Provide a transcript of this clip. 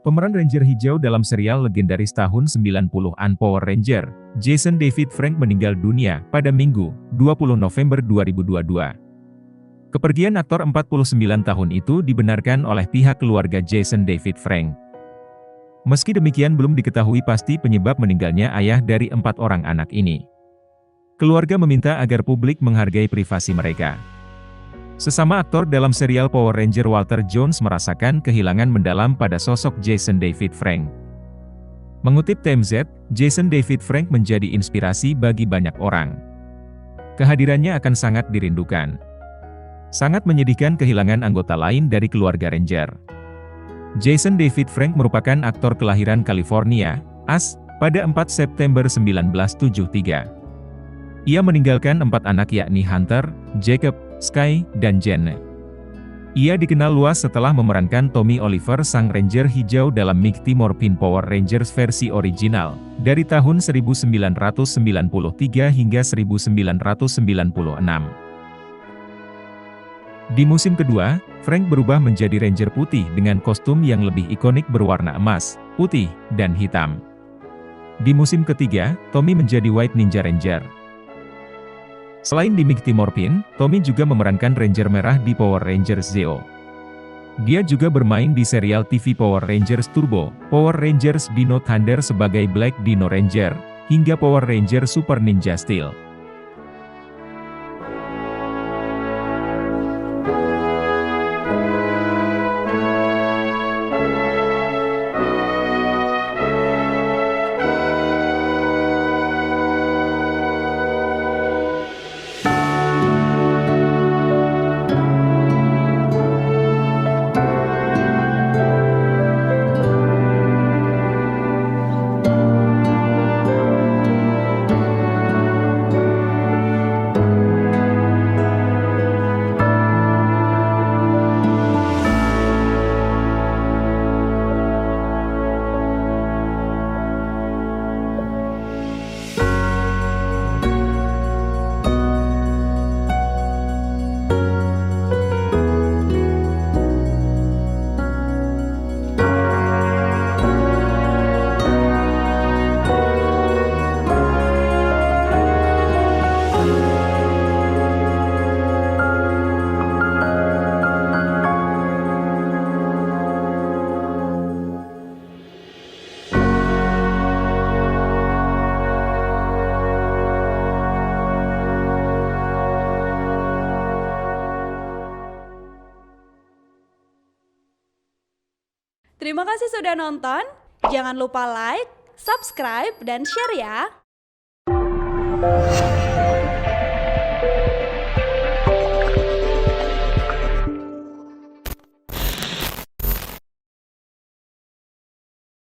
Pemeran Ranger hijau dalam serial legendaris tahun 90-an Power Ranger, Jason David Frank meninggal dunia pada Minggu, 20 November 2022. Kepergian aktor 49 tahun itu dibenarkan oleh pihak keluarga Jason David Frank. Meski demikian belum diketahui pasti penyebab meninggalnya ayah dari 4 orang anak ini. Keluarga meminta agar publik menghargai privasi mereka. Sesama aktor dalam serial Power Ranger Walter Jones merasakan kehilangan mendalam pada sosok Jason David Frank. Mengutip TMZ, Jason David Frank menjadi inspirasi bagi banyak orang. Kehadirannya akan sangat dirindukan. Sangat menyedihkan kehilangan anggota lain dari keluarga Ranger. Jason David Frank merupakan aktor kelahiran California, AS, pada 4 September 1973. Ia meninggalkan 4 anak yakni Hunter, Jacob, Sky, dan Jen. Ia dikenal luas setelah memerankan Tommy Oliver sang Ranger hijau dalam Mighty Morphin Power Rangers versi original, dari tahun 1993 hingga 1996. Di musim kedua, Frank berubah menjadi Ranger putih dengan kostum yang lebih ikonik berwarna emas, putih, dan hitam. Di musim ketiga, Tommy menjadi White Ninja Ranger. Selain di Mighty Morphin, Tommy juga memerankan Ranger merah di Power Rangers Zeo. Dia juga bermain di serial TV Power Rangers Turbo, Power Rangers Dino Thunder sebagai Black Dino Ranger, hingga Power Ranger Super Ninja Steel. Terima kasih sudah nonton, jangan lupa like, subscribe, dan share ya!